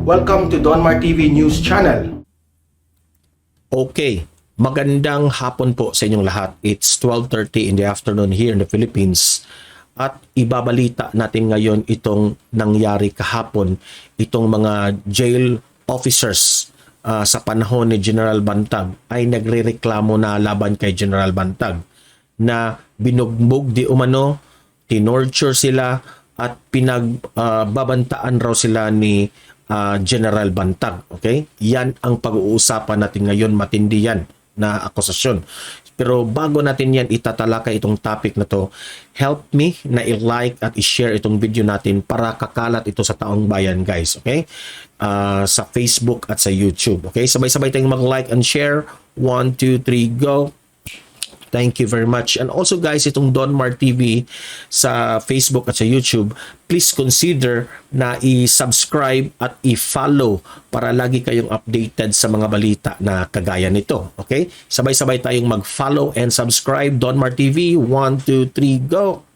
Welcome to Donmar TV News Channel. Okay, magandang hapon po sa inyong lahat. It's 12:30 in the afternoon here in the Philippines. At ibabalita natin ngayon itong nangyari kahapon, itong mga jail officers sa panahon ni General Bantag ay nagrereklamo na laban kay General Bantag na binugbog di umano, tinorture sila at pinagbabantaan raw sila ni General Bantag. Okay? Yan ang pag-uusapan natin ngayon. Matindi yan na akusasyon. Pero bago natin yan itatalakay itong topic na to, help me na i-like at i-share itong video natin para kakalat ito sa taong bayan, guys. Okay? Sa Facebook at sa YouTube. Okay? Sabay-sabay tayong mag-like and share. 1, 2, 3, go! Thank you very much. And also guys, itong Donmar TV sa Facebook at sa YouTube, please consider na i-subscribe at i-follow para lagi kayong updated sa mga balita na kagaya nito. Okay? Sabay-sabay tayong mag-follow and subscribe. Donmar TV, 1, 2, 3, go!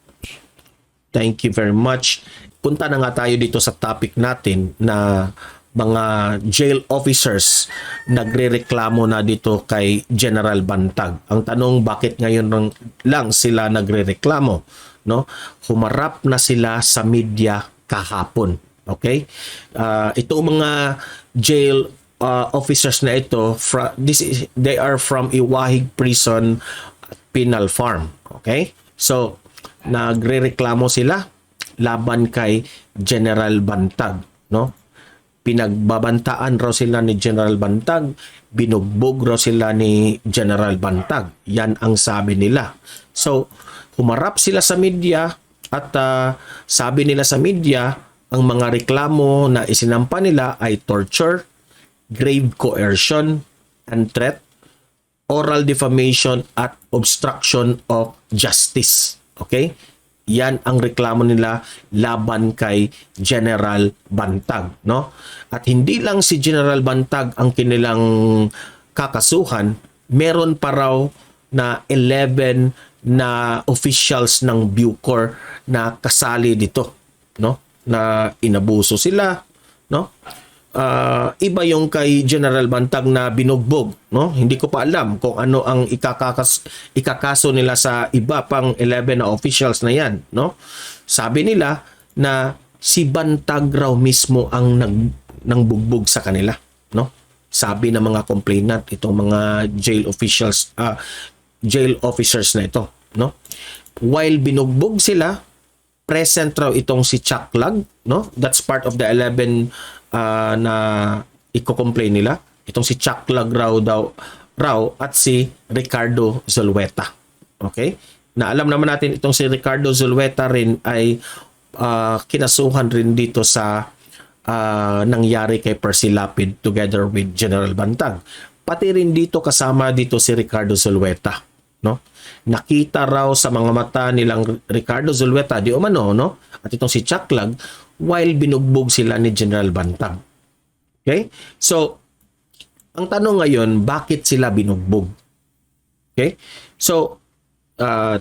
Thank you very much. Punta na nga tayo dito sa topic natin na mga jail officers nagrereklamo na dito kay General Bantag. Ang tanong, bakit ngayon lang sila nagrereklamo? No? Humarap na sila sa media kahapon. Okay? Ito mga jail officers na ito, they are from Iwahig Prison Penal Farm. Okay? So, nagrereklamo sila laban kay General Bantag. No? Pinagbabantaan raw sila ni General Bantag, binugbog raw sila ni General Bantag. Yan ang sabi nila. So, humarap sila sa media at sabi nila sa media, ang mga reklamo na isinampa nila ay torture, grave coercion and threat, oral defamation at obstruction of justice. Okay? Yan ang reklamo nila laban kay General Bantag, no? At hindi lang si General Bantag ang kanilang kakasuhan, meron pa raw na 11 na officials ng Bucor na kasali dito, no? Na inabuso sila, no? Iba yung kay General Bantag na binugbog, no? Hindi ko pa alam kung ano ang ikakaso nila sa iba pang 11 na officials na yan, no? Sabi nila na si Bantag raw mismo ang nangbugbog sa kanila, no? Sabi ng mga complainant, itong mga jail officials, jail officers na ito, no? While binugbog sila, present raw itong si Chuck Lag, no? That's part of the 11 na iko-complain nila. Itong si Chuck Lag raw at si Ricardo Zulueta. Okay? Na alam naman natin itong si Ricardo Zulueta rin ay kinasuhan rin dito sa nangyari kay Percy Lapid together with General Bantag. Pati rin dito kasama dito si Ricardo Zulueta, no? Nakita raw sa mga mata nilang Ricardo Zulueta di umano, no? At itong si Chuck Lag while binugbog sila ni General Bantag. Okay? So, ang tanong ngayon, bakit sila binugbog? Okay? So,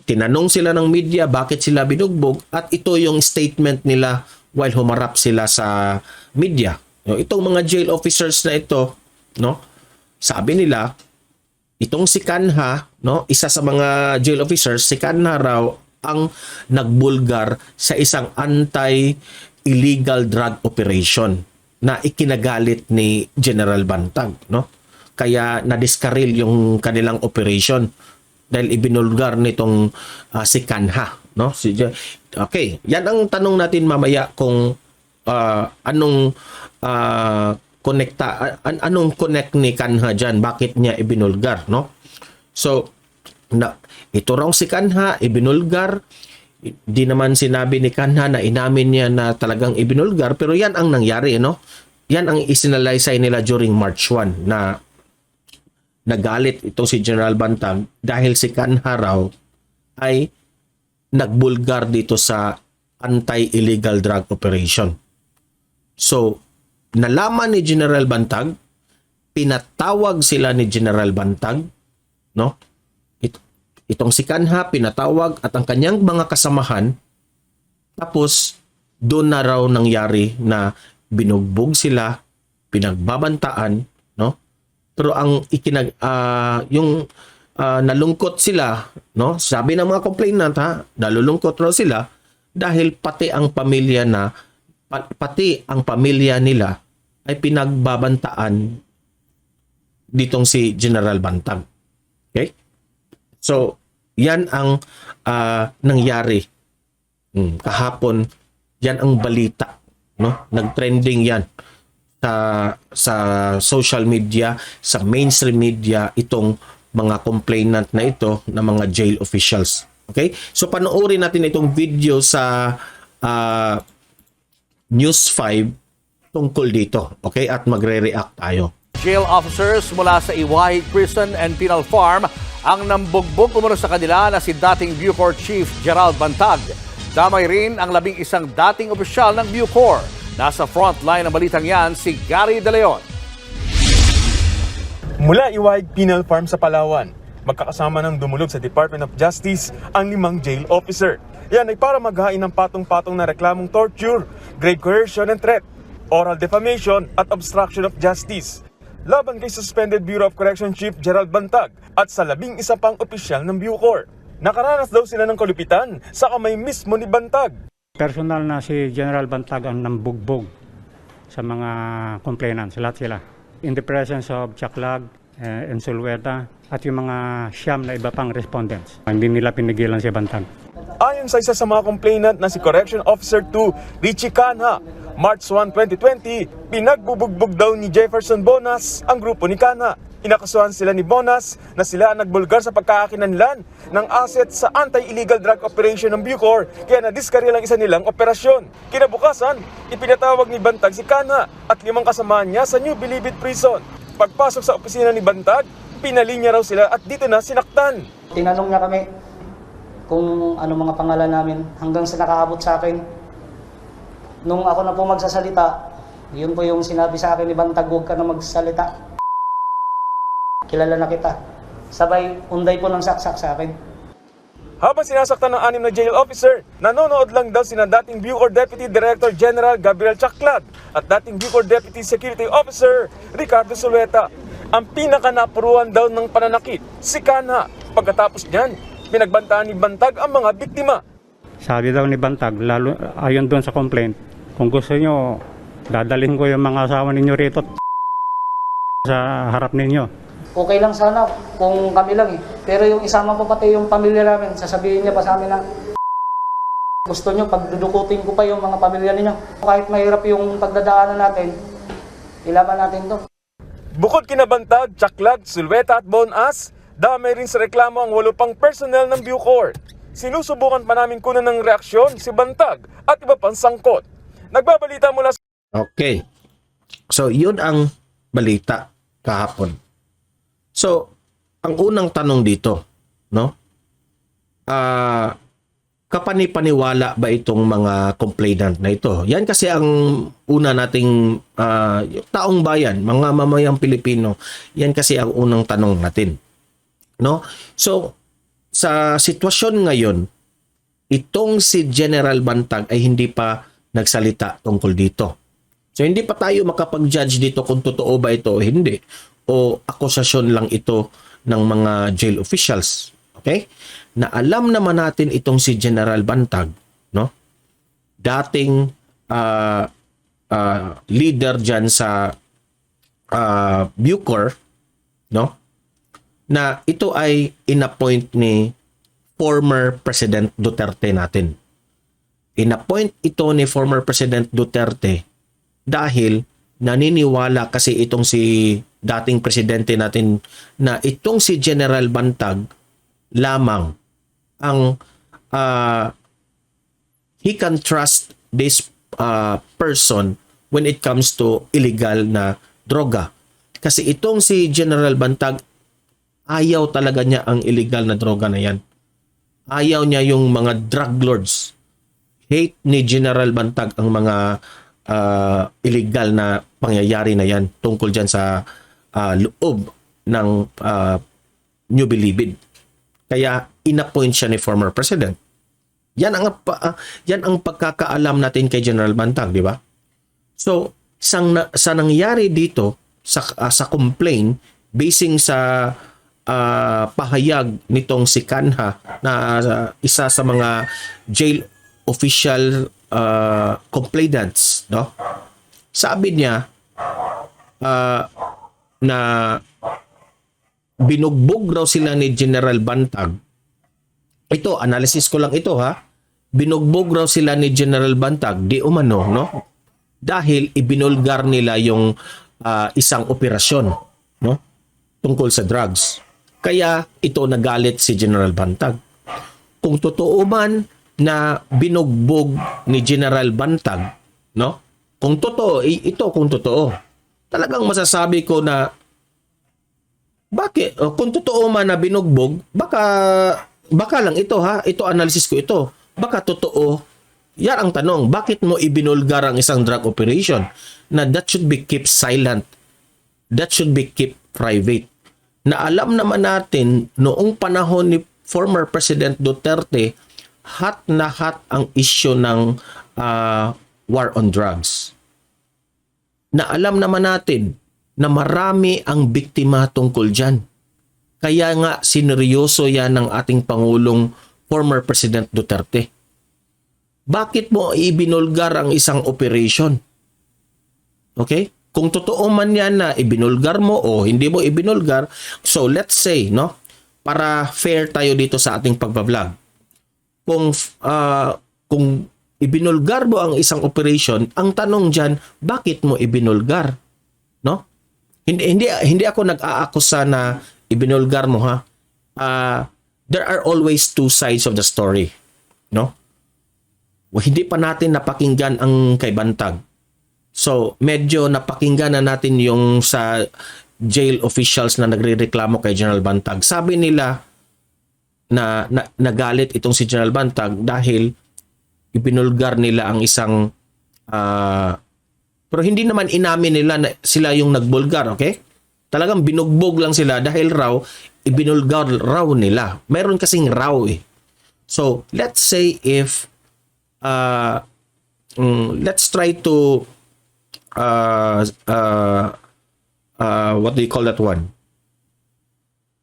tinanong sila ng media, bakit sila binugbog? At ito yung statement nila while humarap sila sa media. No, itong mga jail officers na ito, no? Sabi nila, itong si Kanha, no, isa sa mga jail officers, si Kanha raw ang nagbulgar sa isang anti-illegal drug operation na ikinagalit ni General Bantag, no? Kaya na-discarril yung kanilang operation dahil ibinulgar nitong si Kanha, no? Okay, yan ang tanong natin mamaya kung anong anong connect ni Kanha diyan, bakit niya ibinulgar, no? So, ito raw si Kanha, ibinulgar. Di naman sinabi ni Kanha na inamin niya na talagang ibinulgar, pero yan ang nangyari, no? Yan ang isinalaysay nila during March 1 na nagalit ito si General Bantag dahil si Kanha raw ay nagbulgar dito sa anti-illegal drug operation. So, nalaman ni General Bantag, pinatawag sila ni General Bantag, no? Itong si Kanha pinatawag at ang kanyang mga kasamahan, tapos doon na raw nangyari na binugbog sila pinagbabantaan, no? Pero ang nalungkot sila, no? Sabi ng mga complainant, nalulungkot raw sila dahil pati ang pamilya nila ay pinagbabantaan ditong si General Bantag. Okay? So, yan ang nangyari kahapon. Yan ang balita, no? Nag-trending yan sa social media, sa mainstream media, itong mga complainant na ito na mga jail officials. Okay? So panoorin natin itong video sa News 5 tungkol dito. Okay? At magre-react tayo. Jail officers mula sa Iwahig Prison and Penal Farm ang nambugbog umano sa kanila na si dating Bucor Chief Gerald Bantag. Damay rin ang 11 dating opisyal ng Bucor. Nasa frontline ng balitang yan si Gary De Leon. Mula Iwahig Penal Farm sa Palawan, magkakasama ng dumulog sa Department of Justice ang 5 jail officer. Yan ay para maghain ng patong-patong na reklamong torture, grave coercion and threat, oral defamation at obstruction of justice laban kay suspended Bureau of Correction Chief Gerald Bantag at sa 11 pang opisyal ng Bucor. Nakaranas daw sila ng kalupitan sa kamay mismo ni Bantag. Personal na si General Bantag ang nambugbog sa mga complainants, lahat sila. In the presence of Chaklag and Sulweta at yung mga siyam na iba pang respondents. Hindi nila pinigilan si Bantag. Ayon sa isa sa mga complainant na si Correction Officer 2, Richie Canha, March 1, 2020, pinagbubugbog daw ni Jefferson Bonas ang grupo ni Canha. Inakasuhan sila ni Bonas na sila ang nagbulgar sa pagkakakinanlan ng asset sa anti-illegal drug operation ng Bucor kaya nadiskarya lang isa nilang operasyon. Kinabukasan, ipinatawag ni Bantag si Canha at 5 kasamahan niya sa New Bilibid Prison. Pagpasok sa opisina ni Bantag, pinalinya raw sila at dito na sinaktan. Tinanong niya kami kung ano mga pangalan namin hanggang sa nakaabot sa akin. Nung ako na po magsasalita, yun po yung sinabi sa akin ni Bantag, huwag ka na magsalita. Kilala na kita. Sabay, unday po ng saksak sa akin. Habang sinasaktan ng 6 na jail officer, nanonood lang daw sina dating Bucor Deputy Director General Gabriel Chaklag at dating Bucor Deputy Security Officer Ricardo Sulweta. Ang pinakanapuruan daw ng pananakit, si Canha. Pagkatapos niyan, pinagbantaan ni Bantag ang mga biktima. Sabi daw ni Bantag, lalo ayon doon sa complaint, kung gusto nyo, dadalhin ko yung mga asawa ninyo rito sa harap ninyo. Okay lang sana kung kami lang eh. Pero yung isama pa pati yung pamilya namin, sasabihin niya pa sa amin na gusto nyo, pagdudukutin ko pa yung mga pamilya ninyo. Kahit mahirap yung pagdadaanan natin, ilaban natin to. Bukod kina Bantag, Chaklag, Sulweta at Bonas, damay rin sa reklamo ang 8 pang personnel ng Bucor. Sinusubukan pa namin kunan ng reaksyon si Bantag at iba pang sangkot. Nagbabalita mula sa... Okay. So, yun ang balita kahapon. So, ang unang tanong dito, no? Kapani-paniwala ba itong mga complainant na ito? Yan kasi ang una nating taong bayan, mga mamayang Pilipino. Yan kasi ang unang tanong natin, no? So, sa sitwasyon ngayon, itong si General Bantag ay hindi pa nagsalita tungkol dito. So, hindi pa tayo makapag-judge dito kung totoo ba ito o hindi. O akusasyon lang ito ng mga jail officials. Okay? Na alam naman natin itong si General Bantag, no? Dating leader dyan sa Bucor, no? Na ito ay inappoint ni former President Duterte natin. Inappoint ito ni former President Duterte dahil naniniwala kasi itong si dating presidente natin na itong si General Bantag lamang ang he can trust this person when it comes to illegal na droga. Kasi itong si General Bantag, ayaw talaga niya ang illegal na droga na yan. Ayaw niya yung mga drug lords. Hate ni General Bantag ang mga illegal na pangyayari na yan tungkol dyan sa loob ng New Bilibid. Kaya inappoint siya ni former president. Yan ang pagkakaalam natin kay General Bantag, di ba? So, sa nangyari dito sa complaint basing sa pahayag nitong si Kanha na isa sa mga jail official complainants, no? Sabi niya na binugbog raw sila ni General Bantag. Ito, analysis ko lang ito ha. Binugbog raw sila ni General Bantag, di umano, no? Dahil ibinulgar nila yung isang operasyon, no? Tungkol sa drugs. Kaya ito nagalit si General Bantag. Kung totoo man na binugbog ni General Bantag, no? Kung totoo, kung totoo. Talagang masasabi ko na bakit kung totoo man na binugbog, baka lang ito ha, ito analysis ko ito. Baka totoo. Yan ang tanong, bakit mo ibinulgar ang isang drug operation na that should be kept silent? That should be kept private. Na alam naman natin noong panahon ni former President Duterte, hot na hot ang issue ng war on drugs. Na alam naman natin na marami ang biktima tungkol dyan. Kaya nga sineryoso yan ng ating Pangulong former President Duterte. Bakit mo ibinulgar ang isang operation? Okay? Kung totoo man yan na ibinulgar mo o hindi mo ibinulgar, so let's say, no, para fair tayo dito sa ating pagbablog. Kung ibinulgar mo ang isang operation, ang tanong diyan, bakit mo ibinulgar? No? Hindi ako nag-aakusa na ibinulgar mo ha. There are always two sides of the story, no? Hindi pa natin napakinggan ang kay Bantag. So, medyo napakinggan na natin yung sa jail officials na nagrereklamo kay General Bantag. Sabi nila na nagalit itong si General Bantag dahil ibinulgar nila ang isang pero hindi naman inamin nila na sila yung nagbulgar, okay? Talagang binugbog lang sila dahil raw ibinulgar raw nila. Meron kasing raw eh. So, let's say if let's try to what do you call that one?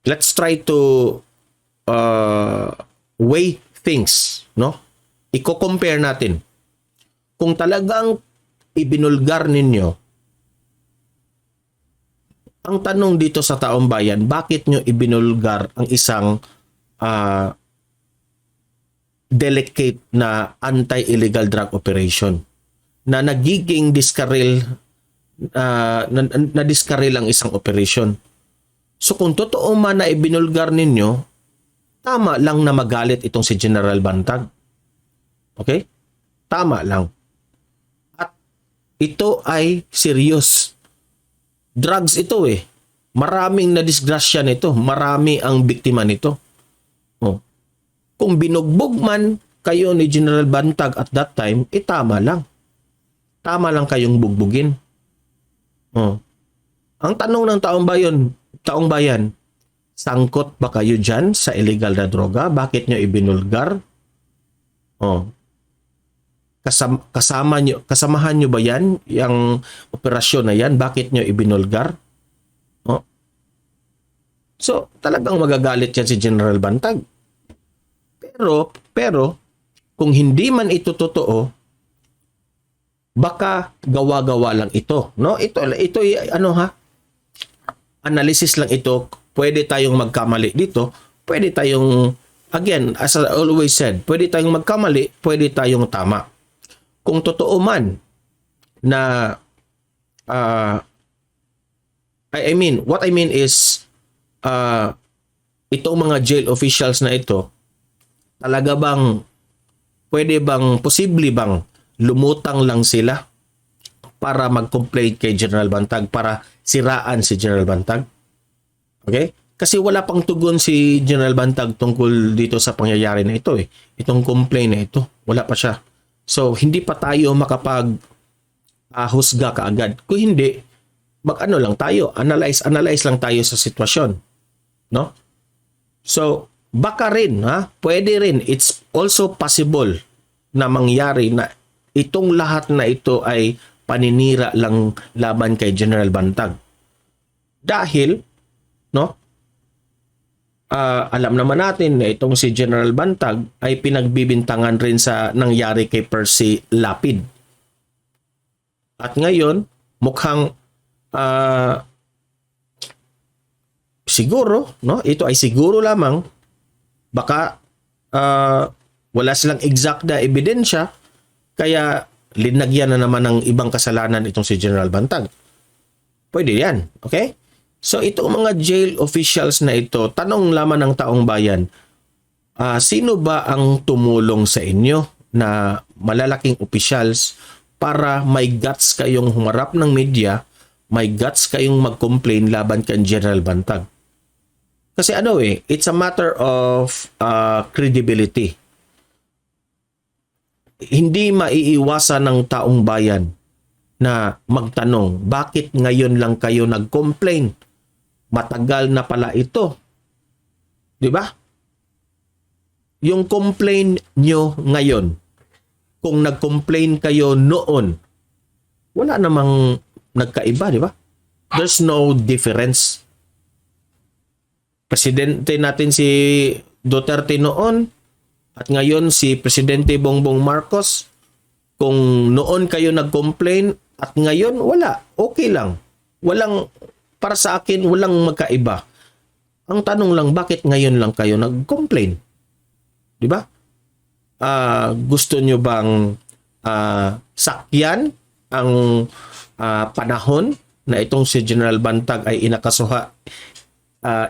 Let's try to weigh things, no? Iko-compare natin. Kung talagang ibinulgar ninyo, ang tanong dito sa taong bayan, bakit nyo ibinulgar ang isang delicate na anti-illegal drug operation na nagiging diskaril na diskaril ang isang operation. So kung totoo man na ibinulgar ninyo, tama lang na magalit itong si General Bantag. Okay? Tama lang. At ito ay serious. Drugs ito eh. Maraming nadisgrasya nito. Marami ang biktima nito. Oh. Kung binugbog man kayo ni General Bantag at that time, tama lang. Tama lang kayong bugbugin. Oh. Ang tanong ng taong bayan, sangkot ba kayo dyan sa illegal na droga? Bakit nyo ibinulgar? Oh. Kasamahan nyo ba yan? Yung operasyon na yan? Bakit nyo ibinulgar? Oh. So, talagang magagalit yan si General Bantag. Pero, kung hindi man ito totoo, baka gawa-gawa lang ito. No? Ito ano ha? Analysis lang ito. Pwede tayong magkamali dito. Pwede tayong, again, as I always said, pwede tayong magkamali, pwede tayong tama. Kung totoo man na what I mean is itong mga jail officials na ito, talaga bang posible bang lumutang lang sila para mag-complain kay General Bantag, para siraan si General Bantag? Okay? Kasi wala pang tugon si General Bantag tungkol dito sa pangyayari na ito eh. Itong complaint na ito, wala pa siya. So, hindi pa tayo makapag-husga kaagad. Kung hindi, mag-ano lang tayo, analyze lang tayo sa sitwasyon. No? So, baka rin, pwede rin, it's also possible na mangyari na itong lahat na ito ay paninira lang laban kay General Bantag. Dahil, no, alam naman natin na itong si General Bantag ay pinagbibintangan rin sa nangyari kay Percy Lapid. At ngayon, mukhang siguro, no, ito ay siguro lamang, baka wala silang exact na ebidensya, kaya linagyan na naman ng ibang kasalanan itong si General Bantag. Pwede yan, okay? So itong mga jail officials na ito, tanong lamang ng taong bayan, sino ba ang tumulong sa inyo na malalaking officials para may guts kayong humarap ng media, may guts kayong mag-complain laban kay General Bantag? Kasi it's a matter of credibility. Hindi maiiwasan ng taong bayan na magtanong, bakit ngayon lang kayo nag-complain? Matagal na pala ito. 'Di ba? Yung complain nyo ngayon, kung nag-complain kayo noon, wala namang nagkaiba, 'di ba? There's no difference. Presidente natin si Duterte noon, at ngayon si Presidente Bongbong Marcos, kung noon kayo nag-complain at ngayon wala, okay lang. Para sa akin, walang magkaiba. Ang tanong lang, bakit ngayon lang kayo nag-complain? Di ba? Gusto nyo bang sakyan ang panahon na itong si General Bantag ay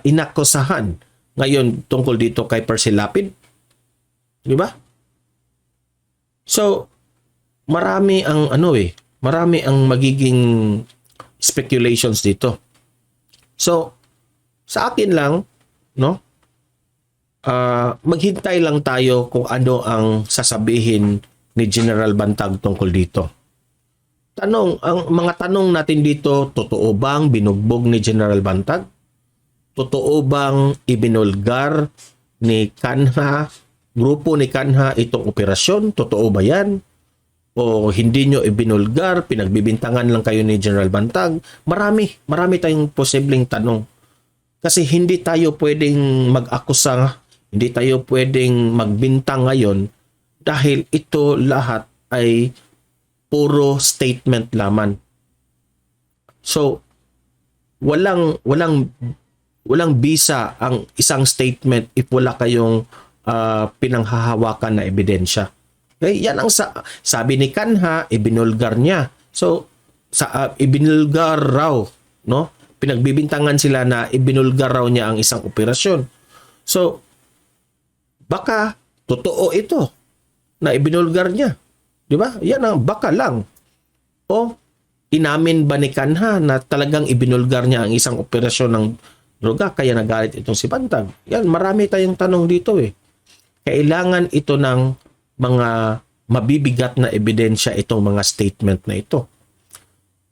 inakusahan ngayon tungkol dito kay Percy Lapid? Di ba? So, marami ang magiging speculations dito. So, sa akin lang, no? Maghintay lang tayo kung ano ang sasabihin ni General Bantag tungkol dito. Ang mga tanong natin dito, totoo bang binugbog ni General Bantag? Totoo bang ibinulgar ni Kanha, grupo ni Kanha itong operasyon? Totoo ba yan? O hindi nyo ibinulgar, pinagbibintangan lang kayo ni General Bantag? Marami tayong posibleng tanong. Kasi hindi tayo pwedeng mag-akusa, hindi tayo pwedeng magbintang ngayon dahil ito lahat ay puro statement lamang. So, walang bisa ang isang statement if wala kayong pinanghahawakan na ebidensya. Okay? Yan ang sabi ni Kanha, ibinulgar niya. So, ibinulgar raw, no? Pinagbibintangan sila na ibinulgar raw niya ang isang operasyon. So, baka totoo ito na ibinulgar niya. Di ba? Yan ang baka lang. O, inamin ba ni Kanha na talagang ibinulgar niya ang isang operasyon ng droga kaya nagalit itong si Bantag? Yan, marami tayong tanong dito eh. Kailangan ito ng mga mabibigat na ebidensya itong mga statement na ito.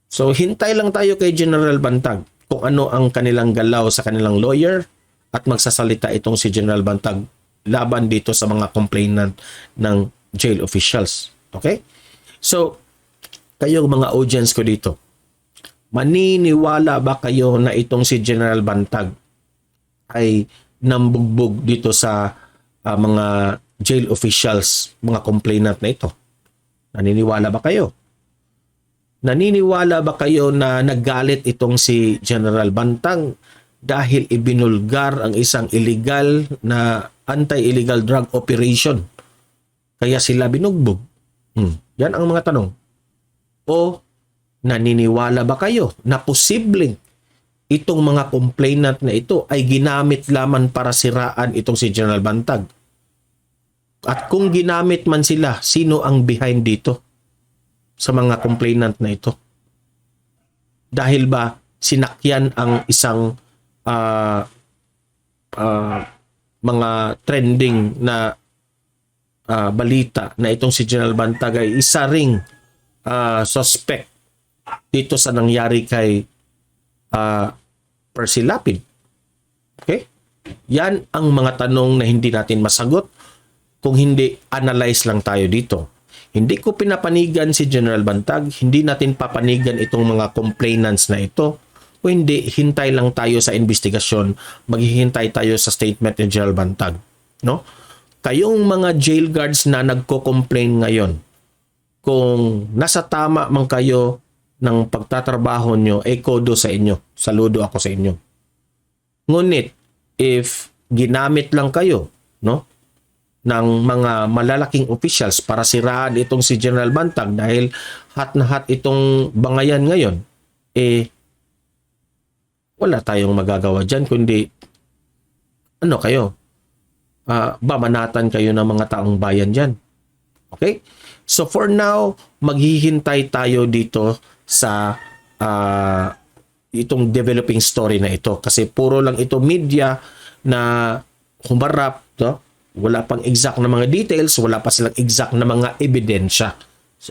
So, hintay lang tayo kay General Bantag kung ano ang kanilang galaw sa kanilang lawyer at magsasalita itong si General Bantag laban dito sa mga complainant ng jail officials. Okay? So, kayong mga audience ko dito, maniniwala ba kayo na itong si General Bantag ay nambugbog dito sa mga jail officials, mga complainant na ito? Naniniwala ba kayo? Naniniwala ba kayo na naggalit itong si General Bantag dahil ibinulgar ang isang illegal na anti-illegal drug operation? Kaya sila binugbog? Yan ang mga tanong. O naniniwala ba kayo na posibleng itong mga complainant na ito ay ginamit lamang para siraan itong si General Bantag? At kung ginamit man sila, sino ang behind dito sa mga complainant na ito? Dahil ba sinakyan ang isang mga trending na balita na itong si General Bantag ay isa ring suspect dito sa nangyari kay Percy Lapid? Okay? Yan ang mga tanong na hindi natin masagot kung hindi analyze lang tayo dito. Hindi ko pinapanigan si General Bantag, hindi natin papanigan itong mga complainants na ito. O hindi, hintay lang tayo sa investigasyon, maghihintay tayo sa statement ni General Bantag. No? Kayong mga jail guards na nagko-complain ngayon, kung nasa tama man kayo ng pagtatrabaho nyo, kodo sa inyo, saludo ako sa inyo. Ngunit, if ginamit lang kayo, no, ng mga malalaking officials para siraan itong si General Bantag dahil hot na hot itong bangayan ngayon, wala tayong magagawa dyan, kundi ano kayo, bamanatan kayo ng mga taong bayan dyan. Okay? So for now, maghihintay tayo dito sa itong developing story na ito kasi puro lang ito media na humarap, no? Wala pang exact na mga details, wala pa silang exact na mga ebidensya.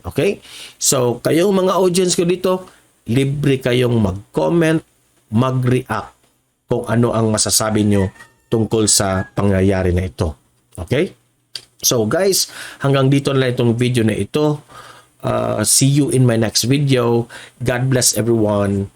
Okay? So kayong mga audience ko dito, libre kayong mag-comment, mag-react kung ano ang masasabi nyo tungkol sa pangyayari na ito. Okay? So guys, hanggang dito na lang itong video na ito. See you in my next video. God bless everyone.